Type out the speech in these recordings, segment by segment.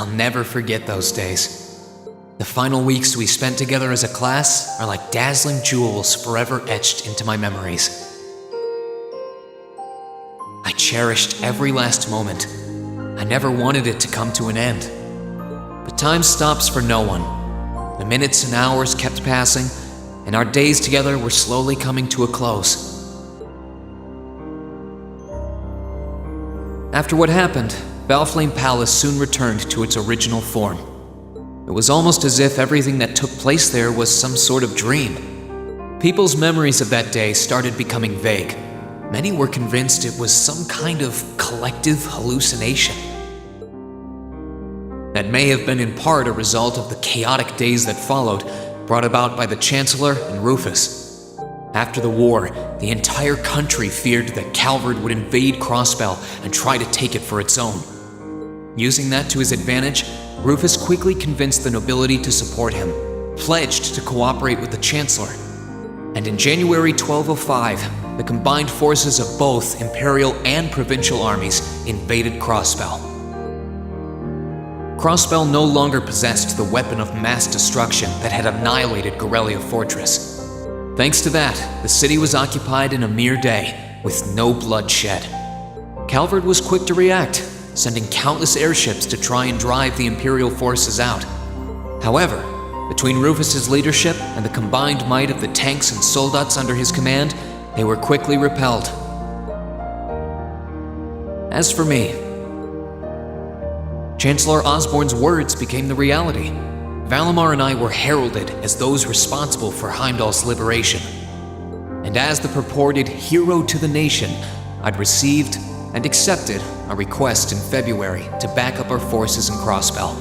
I'll never forget those days. The final weeks we spent together as a class are like dazzling jewels forever etched into my memories. I cherished every last moment. I never wanted it to come to an end. But time stops for no one. The minutes and hours kept passing, and our days together were slowly coming to a close. After what happened, Valflame Palace soon returned to its original form. It was almost as if everything that took place there was some sort of dream. People's memories of that day started becoming vague. Many were convinced it was some kind of collective hallucination. That may have been in part a result of the chaotic days that followed, brought about by the Chancellor and Rufus. After the war, the entire country feared that Calvard would invade Crossbell and try to take it for its own. Using that to his advantage, Rufus quickly convinced the nobility to support him, pledged to cooperate with the Chancellor. And in January 1205, the combined forces of both Imperial and Provincial armies invaded Crossbell. Crossbell no longer possessed the weapon of mass destruction that had annihilated Gorelia Fortress. Thanks to that, the city was occupied in a mere day, with no blood shed. Calvard was quick to react, sending countless airships to try and drive the Imperial forces out. However, between Rufus's leadership and the combined might of the tanks and soldats under his command, they were quickly repelled. As for me, Chancellor Osborne's words became the reality. Valimar and I were heralded as those responsible for Heimdall's liberation. And as the purported hero to the nation, I'd received and accepted a request in February to back up our forces in Crossbell.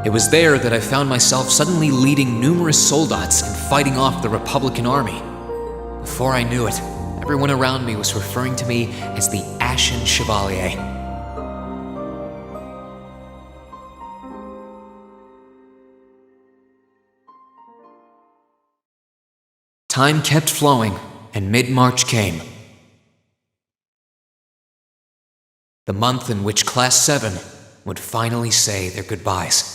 It was there that I found myself suddenly leading numerous soldats and fighting off the Republican army. Before I knew it, everyone around me was referring to me as the Ashen Chevalier. Time kept flowing, and mid-March came. The month in which Class 7 would finally say their goodbyes.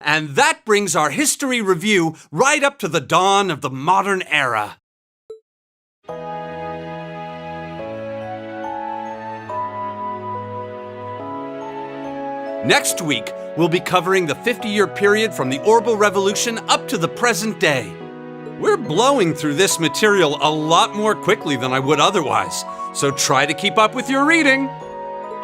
And that brings our history review right up to the dawn of the modern era. Next week, we'll be covering the 50-year period from the Orbital Revolution up to the present day. We're blowing through this material a lot more quickly than I would otherwise, so try to keep up with your reading.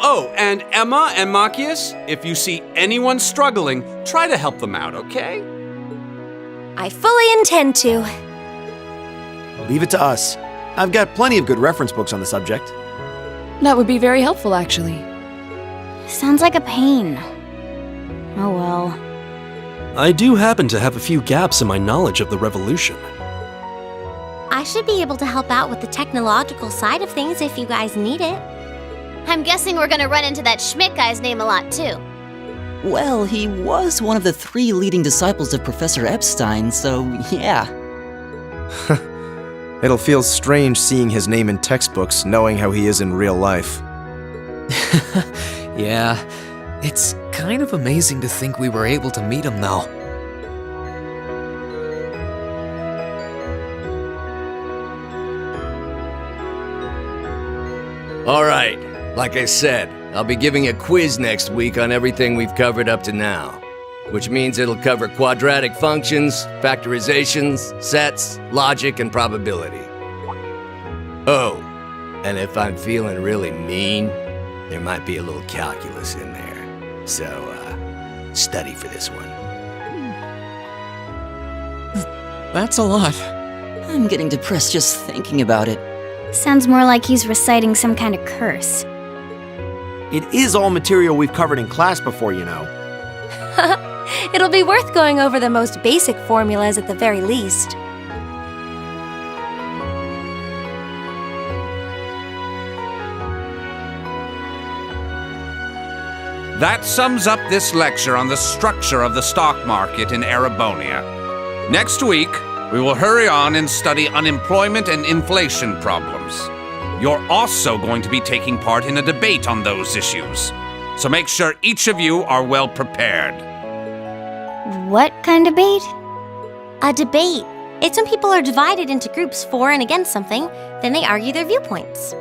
Oh, and Emma and Machias, if you see anyone struggling, try to help them out, okay? I fully intend to. Leave it to us. I've got plenty of good reference books on the subject. That would be very helpful, actually. Sounds like a pain. Oh well. I do happen to have a few gaps in my knowledge of the Revolution. I should be able to help out with the technological side of things if you guys need it. I'm guessing we're gonna run into that Schmidt guy's name a lot too. Well, he was one of the 3 leading disciples of Professor Epstein, so yeah. It'll feel strange seeing his name in textbooks, knowing how he is in real life. Yeah, it's kind of amazing to think we were able to meet him, though. Alright, like I said, I'll be giving a quiz next week on everything we've covered up to now. Which means it'll cover quadratic functions, factorizations, sets, logic, and probability. Oh, and if I'm feeling really mean, there might be a little calculus in there. So, study for this one. That's a lot. I'm getting depressed just thinking about it. Sounds more like he's reciting some kind of curse. It is all material we've covered in class before, you know. It'll be worth going over the most basic formulas at the very least. That sums up this lecture on the structure of the stock market in Erebonia. Next week, we will hurry on and study unemployment and inflation problems. You're also going to be taking part in a debate on those issues. So make sure each of you are well prepared. What kind of debate? A debate. It's when people are divided into groups for and against something, then they argue their viewpoints.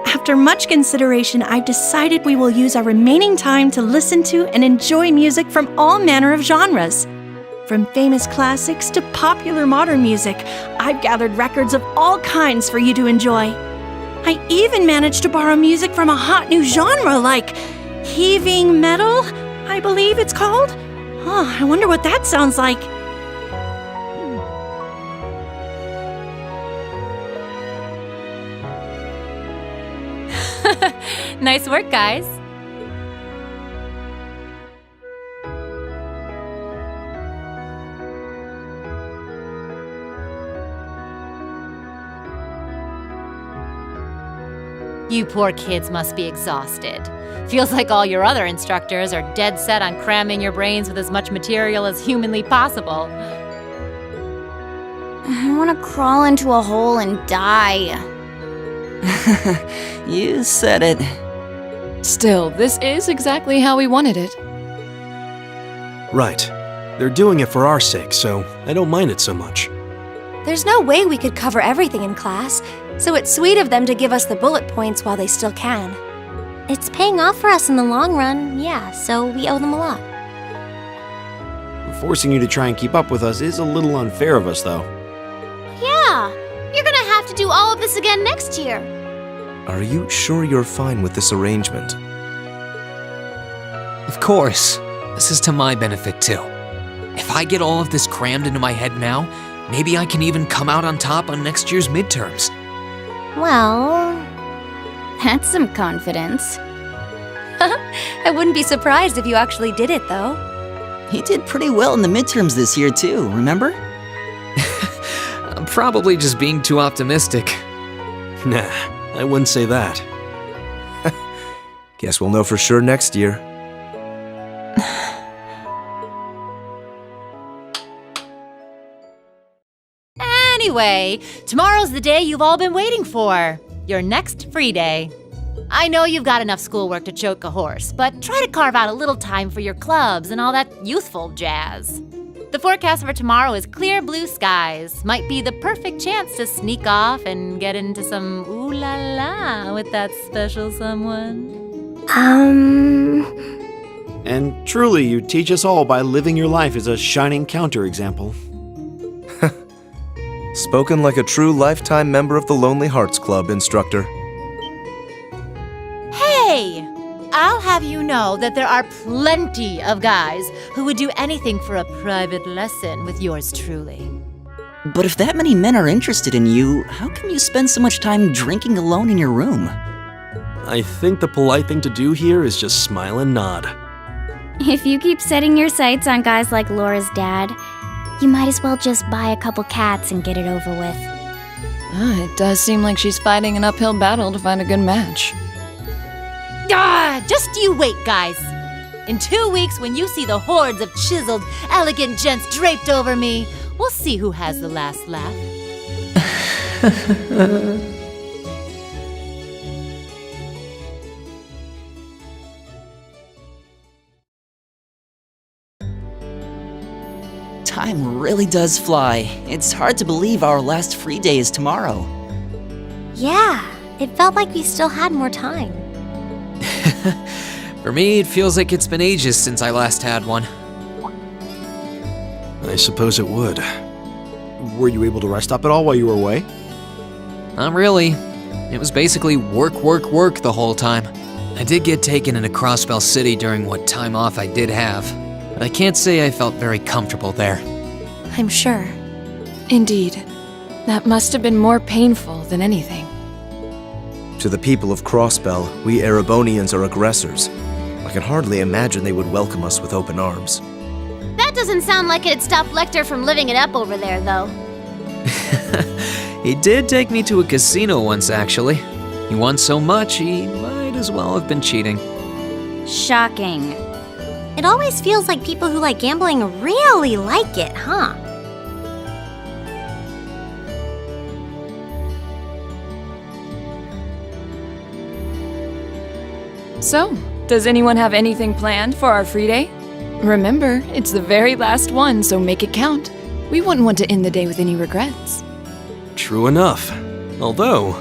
After much consideration, I've decided we will use our remaining time to listen to and enjoy music from all manner of genres. From famous classics to popular modern music, I've gathered records of all kinds for you to enjoy. I even managed to borrow music from a hot new genre like heaving metal, I believe it's called. Oh, I wonder what that sounds like. Nice work, guys. You poor kids must be exhausted. Feels like all your other instructors are dead set on cramming your brains with as much material as humanly possible. I want to crawl into a hole and die. You said it. Still, this is exactly how we wanted it. Right. They're doing it for our sake, so I don't mind it so much. There's no way we could cover everything in class, so it's sweet of them to give us the bullet points while they still can. It's paying off for us in the long run, yeah, so we owe them a lot. Forcing you to try and keep up with us is a little unfair of us, though. Yeah, you're gonna have to do all of this again next year. Are you sure you're fine with this arrangement? Of course. This is to my benefit, too. If I get all of this crammed into my head now, maybe I can even come out on top on next year's midterms. Well, That's some confidence. I wouldn't be surprised if you actually did it, though. He did pretty well in the midterms this year, too, remember? I'm probably just being too optimistic. Nah, I wouldn't say that. Guess we'll know for sure next year. Anyway, tomorrow's the day you've all been waiting for. Your next free day. I know you've got enough schoolwork to choke a horse, but try to carve out a little time for your clubs and all that youthful jazz. The forecast for tomorrow is clear blue skies. Might be the perfect chance to sneak off and get into some ooh la la with that special someone. And truly, you teach us all by living your life as a shining counterexample. Spoken like a true lifetime member of the Lonely Hearts Club, instructor. Hey! I'll have you know that there are plenty of guys who would do anything for a private lesson with yours truly. But if that many men are interested in you, how come you spend so much time drinking alone in your room? I think the polite thing to do here is just smile and nod. If you keep setting your sights on guys like Laura's dad, you might as well just buy a couple cats and get it over with. It does seem like she's fighting an uphill battle to find a good match. Just you wait, guys. In 2 weeks, when you see the hordes of chiseled, elegant gents draped over me, we'll see who has the last laugh. Time really does fly. It's hard to believe our last free day is tomorrow. yeah, it felt like we still had more time. For me, it feels like it's been ages since I last had one. I suppose it would. Were you able to rest up at all while you were away? Not really. It was basically work, work, work the whole time. I did get taken into Crossbell City during what time off I did have, but I can't say I felt very comfortable there. I'm sure. Indeed. That must have been more painful than anything. To the people of Crossbell, we Erebonians are aggressors. I can hardly imagine they would welcome us with open arms. That doesn't sound like it'd stop Lecter from living it up over there, though. He did take me to a casino once, actually. He won so much, he might as well have been cheating. Shocking. It always feels like people who like gambling really like it, huh? So, does anyone have anything planned for our free day? Remember, it's the very last one, so make it count. We wouldn't want to end the day with any regrets. True enough. Although,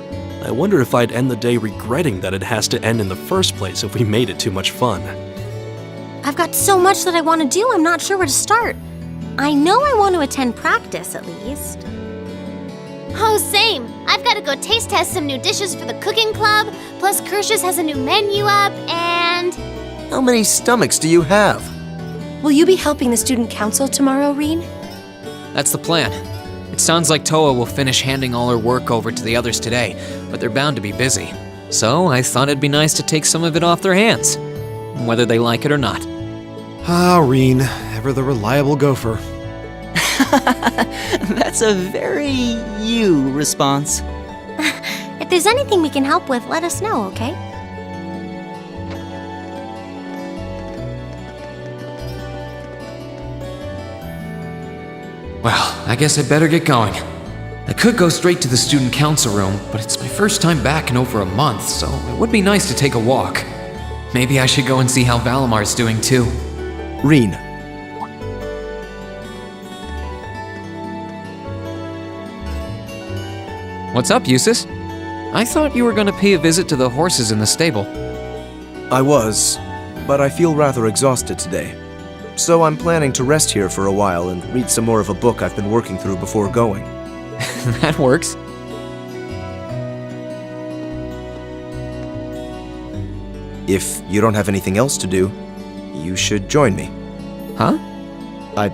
I wonder if I'd end the day regretting that it has to end in the first place if we made it too much fun. I've got so much that I want to do, I'm not sure where to start. I know I want to attend practice, at least. Oh, same. I've got to go taste test some new dishes for the cooking club, plus Kirsch's has a new menu up, and... How many stomachs do you have? Will you be helping the student council tomorrow, Reen? That's the plan. It sounds like Toa will finish handing all her work over to the others today, but they're bound to be busy. So I thought it'd be nice to take some of it off their hands, whether they like it or not. Ah, Reen, ever the reliable gopher. That's a very you response. If there's anything we can help with, let us know, okay? Well, I guess I better get going. I could go straight to the student council room, but it's my first time back in over a month, so it would be nice to take a walk. Maybe I should go and see how Valamar's doing too. Reen, What's up, Eustace? I thought you were going to pay a visit to the horses in the stable. I was, but I feel rather exhausted today. So I'm planning to rest here for a while and read some more of a book I've been working through before going. That works. If you don't have anything else to do, you should join me. Huh? I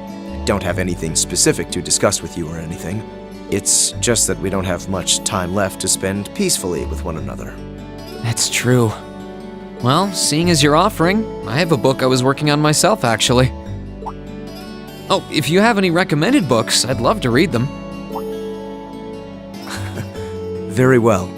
don't have anything specific to discuss with you or anything. It's just that we don't have much time left to spend peacefully with one another. That's true. Well, seeing as you're offering, I have a book I was working on myself, actually. Oh, if you have any recommended books, I'd love to read them. Very well.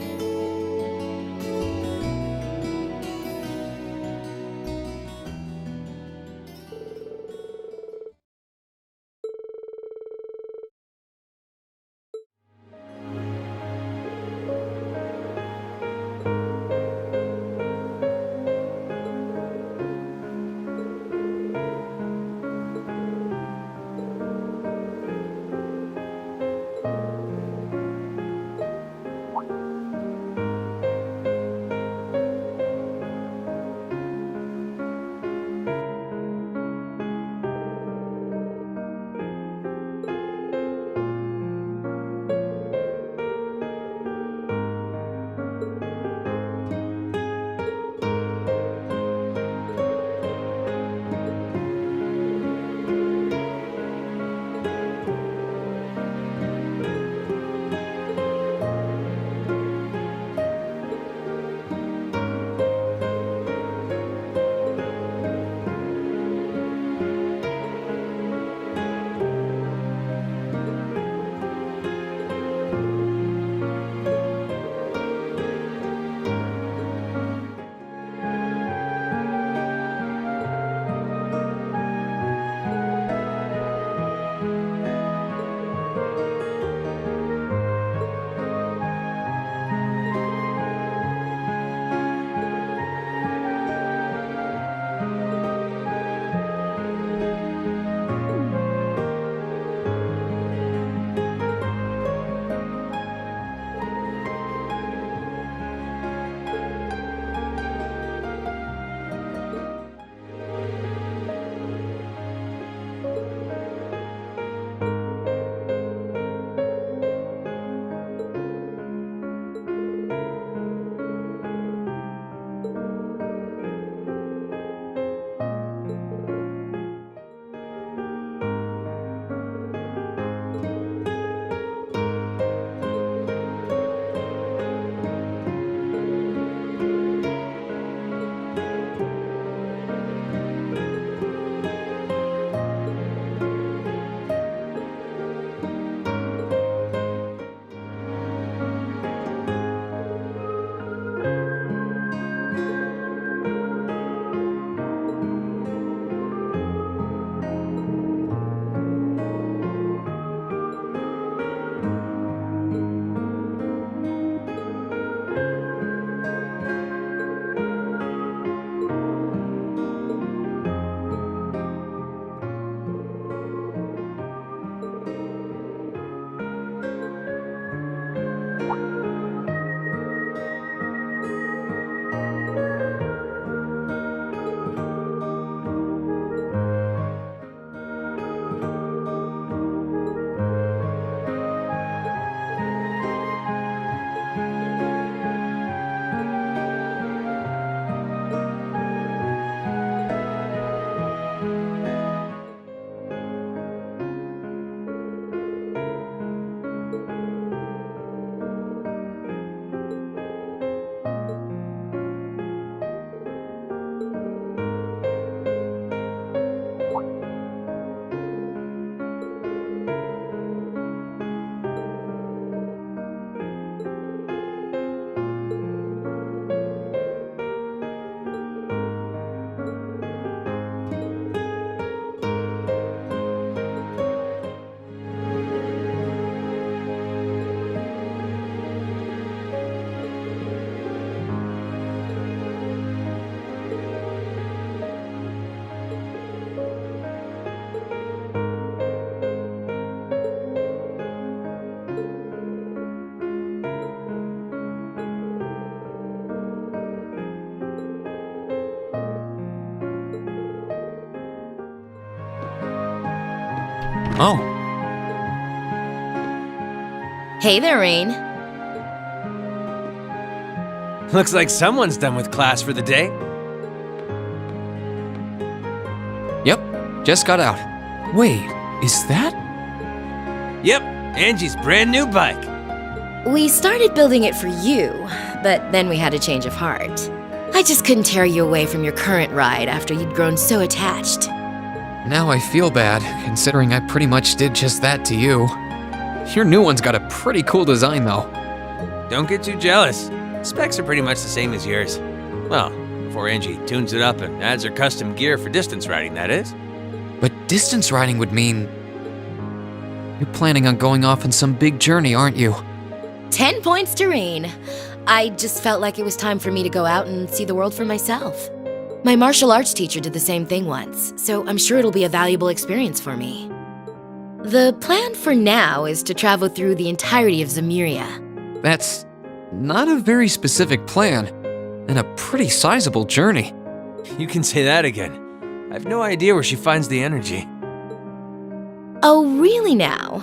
Oh, Hey there, Rain. Looks like someone's done with class for the day. yep, just got out. Wait, is that? Yep, Angie's brand new bike. We started building it for you, but then we had a change of heart. I just couldn't tear you away from your current ride after you'd grown so attached. Now I feel bad, considering I pretty much did just that to you. Your new one's got a pretty cool design, though. Don't get too jealous. Specs are pretty much the same as yours. Well, before Angie tunes it up and adds her custom gear for distance riding, that is. But distance riding would mean... You're planning on going off on some big journey, aren't you? 10 points to Rain. I just felt like it was time for me to go out and see the world for myself. My martial arts teacher did the same thing once, so I'm sure it'll be a valuable experience for me. The plan for now is to travel through the entirety of Zemuria. That's not a very specific plan, and a pretty sizable journey. You can say that again. I have no idea where she finds the energy. Oh, really now?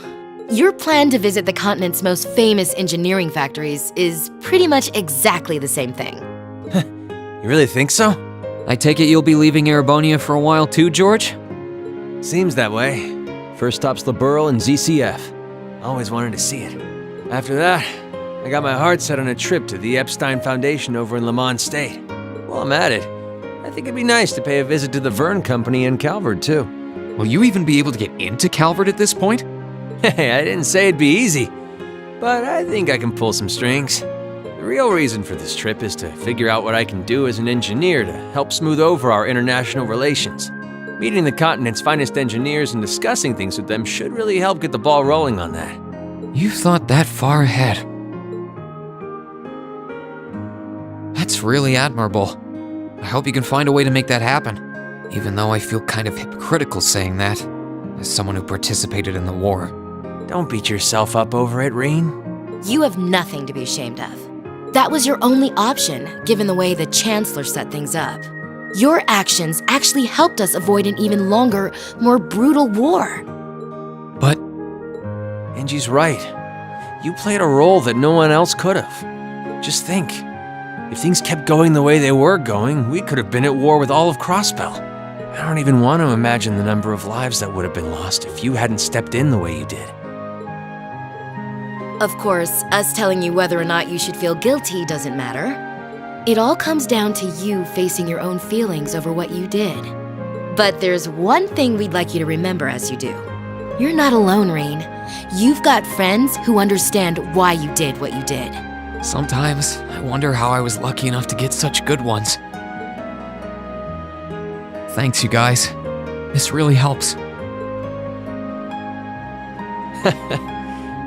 Your plan to visit the continent's most famous engineering factories is pretty much exactly the same thing. You really think so? I take it you'll be leaving Erebonia for a while too, George? Seems that way. First stop's the Burl and ZCF. Always wanted to see it. After that, I got my heart set on a trip to the Epstein Foundation over in Lamont State. While I'm at it, I think it'd be nice to pay a visit to the Verne Company in Calvert, too. Will you even be able to get into Calvert at this point? Hey, I didn't say it'd be easy, but I think I can pull some strings. The real reason for this trip is to figure out what I can do as an engineer to help smooth over our international relations. Meeting the continent's finest engineers and discussing things with them should really help get the ball rolling on that. You've thought that far ahead. That's really admirable. I hope you can find a way to make that happen, even though I feel kind of hypocritical saying that, as someone who participated in the war. Don't beat yourself up over it, Rain. You have nothing to be ashamed of. That was your only option, given the way the Chancellor set things up. Your actions actually helped us avoid an even longer, more brutal war. But... Angie's right. You played a role that no one else could have. Just think. If things kept going the way they were going, we could have been at war with all of Crosspell. I don't even want to imagine the number of lives that would have been lost if you hadn't stepped in the way you did. Of course, us telling you whether or not you should feel guilty doesn't matter. It all comes down to you facing your own feelings over what you did. But there's one thing we'd like you to remember as you do. You're not alone, Rain. You've got friends who understand why you did what you did. Sometimes I wonder how I was lucky enough to get such good ones. Thanks, you guys. This really helps.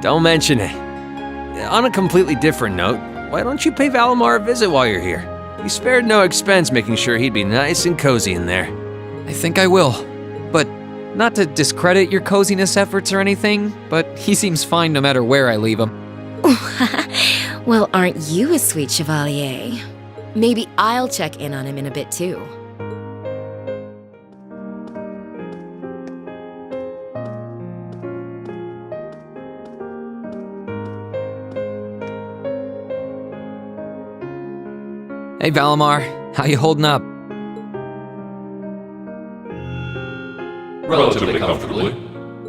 Don't mention it. On a completely different note, why don't you pay Valimar a visit while you're here? You spared no expense making sure he'd be nice and cozy in there. I think I will. But not to discredit your coziness efforts or anything, but he seems fine no matter where I leave him. Well, aren't you a sweet chevalier? Maybe I'll check in on him in a bit too. Hey Valimar, how you holding up? Relatively comfortably.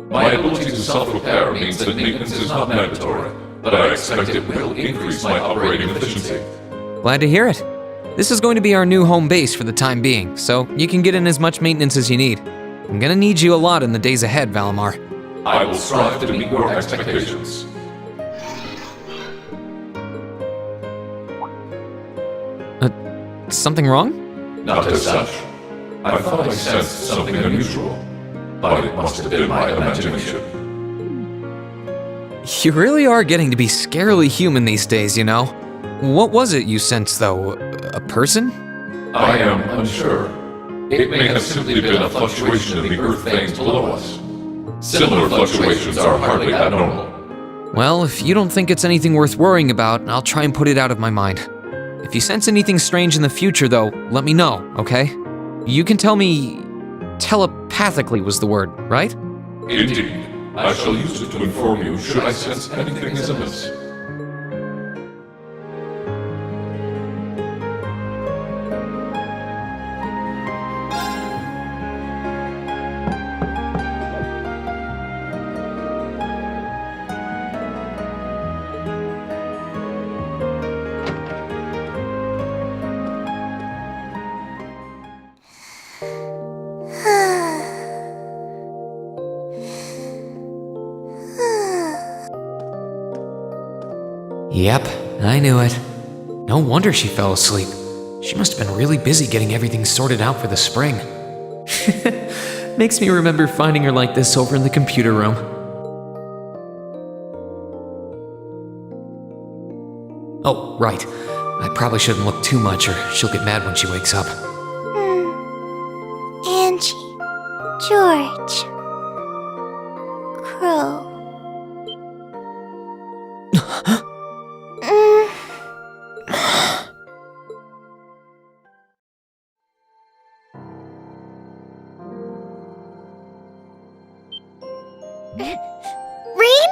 My ability to self-repair means that maintenance is not mandatory, but I expect it will increase my operating efficiency. Glad to hear it. This is going to be our new home base for the time being, so you can get in as much maintenance as you need. I'm gonna need you a lot in the days ahead, Valimar. I will strive to meet your expectations. Something wrong? Not as such. I thought I sensed something unusual, but it must have been my imagination. You really are getting to be scarily human these days, you know. What was it you sensed, though? A person? I am unsure. It may have simply been a fluctuation in the earth veins below us. Similar fluctuations are hardly abnormal. Well, if you don't think it's anything worth worrying about, I'll try and put it out of my mind. If you sense anything strange in the future, though, let me know, okay? You can tell me... telepathically was the word, right? Indeed. I shall use it to inform you should I sense anything is amiss. Yep, I knew it. No wonder she fell asleep. She must have been really busy getting everything sorted out for the spring. Makes me remember finding her like this over in the computer room. Oh, right. I probably shouldn't look too much or she'll get mad when she wakes up. Angie, George, Crow. Rain?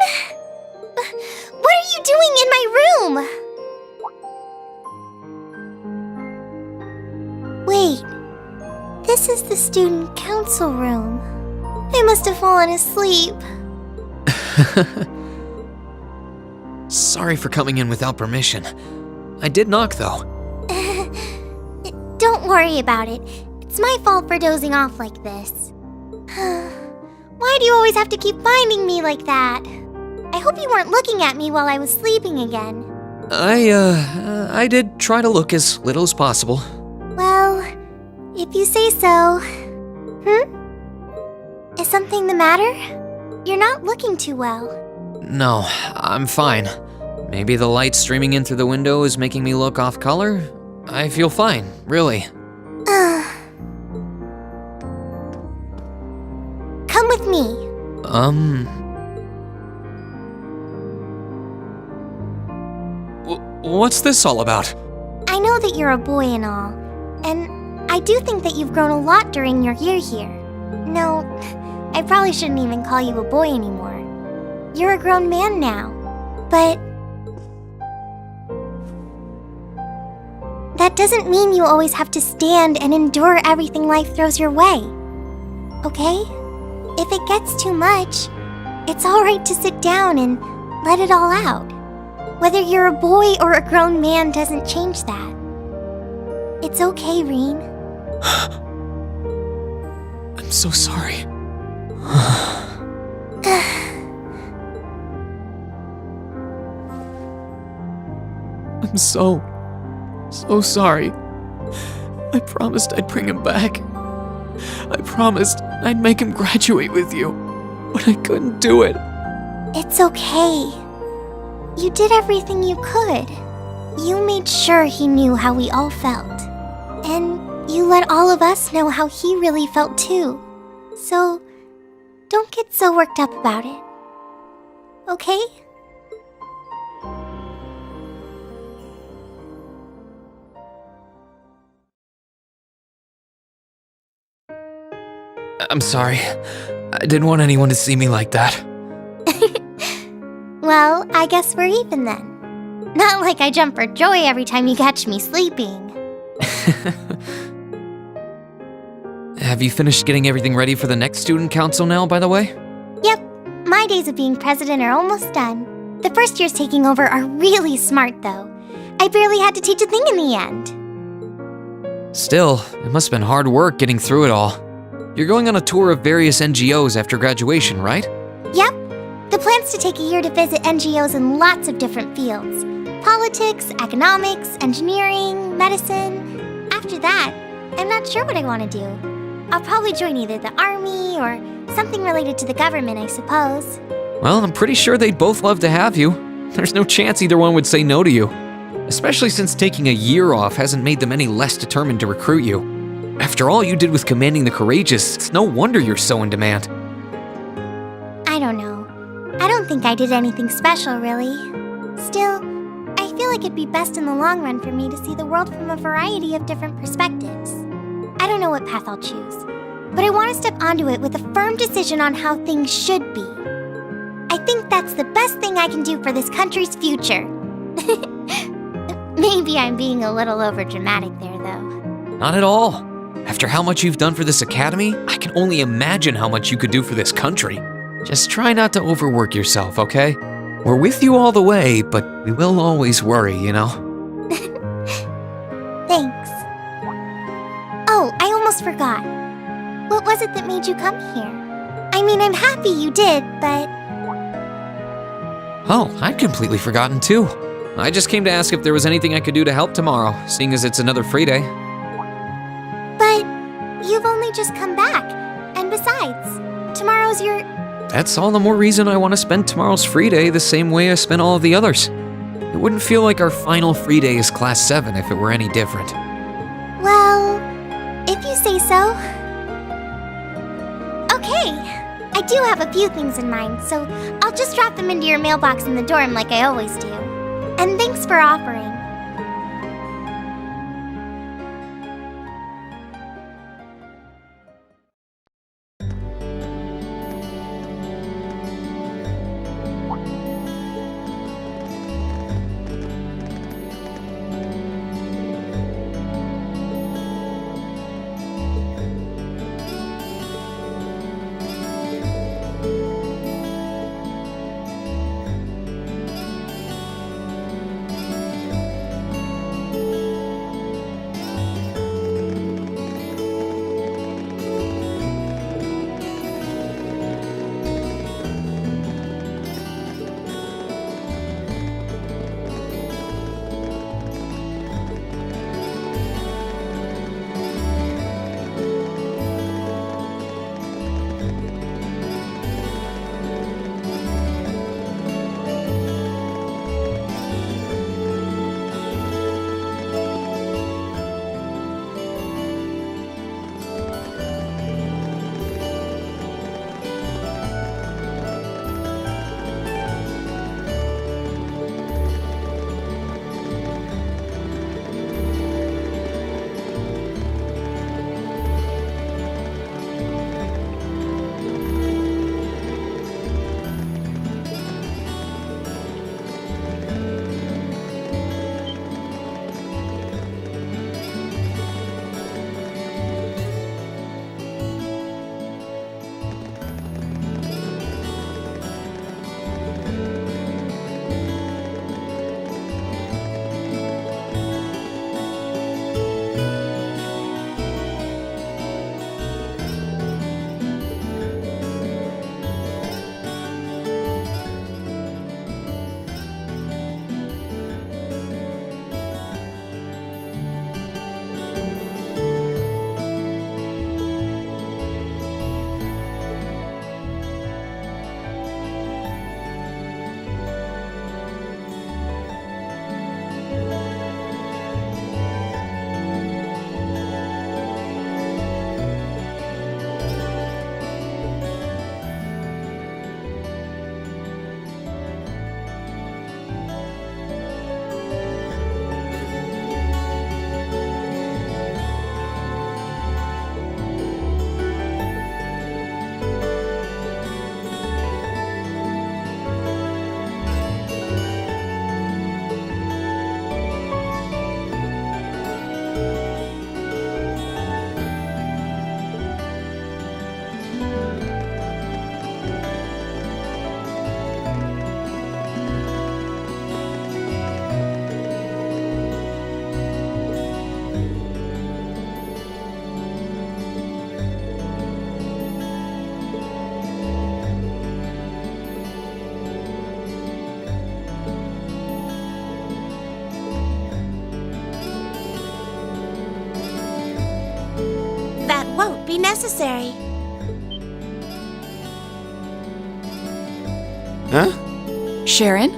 What are you doing in my room? Wait, this is the student council room. I must have fallen asleep. Sorry for coming in without permission. I did knock, though. Don't worry about it. It's my fault for dozing off like this. Why do you always have to keep finding me like that? I hope you weren't looking at me while I was sleeping again. I did try to look as little as possible. Well, if you say so. Is something the matter? You're not looking too well. No, I'm fine. Maybe the light streaming in through the window is making me look off color? I feel fine, really. Come with me. What's this all about? I know that you're a boy and all, and I do think that you've grown a lot during your year here. No, I probably shouldn't even call you a boy anymore. You're a grown man now, but that doesn't mean you always have to stand and endure everything life throws your way. Okay? If it gets too much, it's alright to sit down and let it all out. Whether you're a boy or a grown man doesn't change that. It's okay, Reen. I'm so sorry. I'm so sorry. I promised I'd bring him back. I promised I'd make him graduate with you, but I couldn't do it. It's okay. You did everything you could. You made sure he knew how we all felt. And you let all of us know how he really felt too. So, don't get so worked up about it. Okay? I'm sorry. I didn't want anyone to see me like that. Well, I guess we're even then. Not like I jump for joy every time you catch me sleeping. Have you finished getting everything ready for the next student council now, by the way? Yep, my days of being president are almost done. The first years taking over are really smart, though. I barely had to teach a thing in the end. Still, it must have been hard work getting through it all. You're going on a tour of various NGOs after graduation, right? Yep. The plan's to take a year to visit NGOs in lots of different fields. Politics, economics, engineering, medicine. After that, I'm not sure what I want to do. I'll probably join either the army or something related to the government, I suppose. Well, I'm pretty sure they'd both love to have you. There's no chance either one would say no to you. Especially since taking a year off hasn't made them any less determined to recruit you. After all you did with commanding the courageous, it's no wonder you're so in demand. I don't know. I don't think I did anything special, really. Still, I feel like it'd be best in the long run for me to see the world from a variety of different perspectives. I don't know what path I'll choose, but I want to step onto it with a firm decision on how things should be. I think that's the best thing I can do for this country's future. Maybe I'm being a little overdramatic there, though. Not at all. After how much you've done for this academy, I can only imagine how much you could do for this country. Just try not to overwork yourself, okay? We're with you all the way, but we will always worry, you know? Thanks. Oh, I almost forgot. What was it that made you come here? I mean, I'm happy you did, but... Oh, I'd completely forgotten too. I just came to ask if there was anything I could do to help tomorrow, seeing as it's another free day. But you've only just come back. And besides, tomorrow's your... That's all the more reason I want to spend tomorrow's free day the same way I spent all of the others. It wouldn't feel like our final free day is Class 7 if it were any different. Well, if you say so. Okay. I do have a few things in mind, so I'll just drop them into your mailbox in the dorm like I always do. And thanks for offering. Won't be necessary. Huh? Sharon?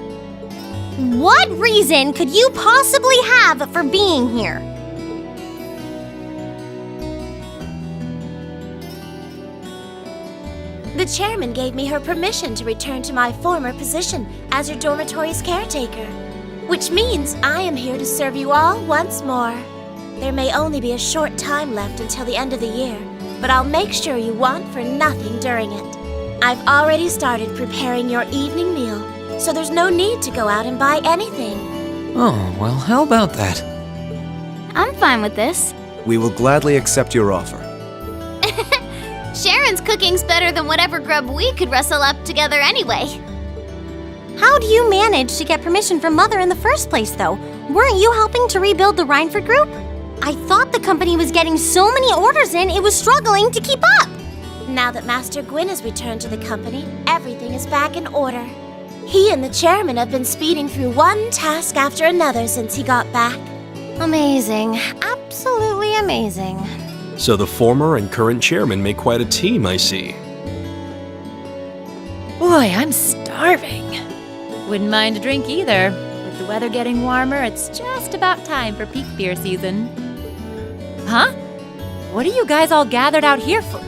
What reason could you possibly have for being here? The chairman gave me her permission to return to my former position as your dormitory's caretaker, which means I am here to serve you all once more. There may only be a short time left until the end of the year, but I'll make sure you want for nothing during it. I've already started preparing your evening meal, so there's no need to go out and buy anything. Oh, well, how about that? I'm fine with this. We will gladly accept your offer. Sharon's cooking's better than whatever grub we could rustle up together anyway. How do you manage to get permission from Mother in the first place, though? Weren't you helping to rebuild the Rhineford group? I thought the company was getting so many orders in, it was struggling to keep up. Now that Master Gwyn has returned to the company, everything is back in order. He and the chairman have been speeding through one task after another since he got back. Amazing. Absolutely amazing. So the former and current chairman make quite a team, I see. Boy, I'm starving. Wouldn't mind a drink either. With the weather getting warmer, it's just about time for peak beer season. Huh? What are you guys all gathered out here for?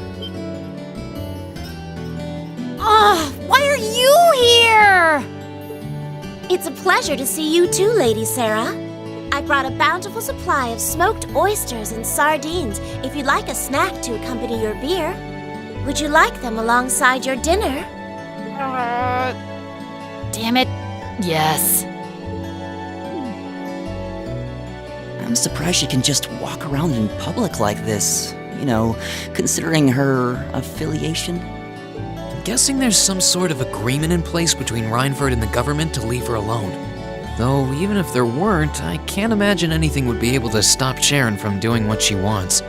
Oh, why are you here? It's a pleasure to see you too, Lady Sarah. I brought a bountiful supply of smoked oysters and sardines if you'd like a snack to accompany your beer. Would you like them alongside your dinner? Damn it. Yes. I'm surprised she can just walk around in public like this. You know, considering her affiliation. I'm guessing there's some sort of agreement in place between Rhineford and the government to leave her alone. Though, even if there weren't, I can't imagine anything would be able to stop Sharon from doing what she wants.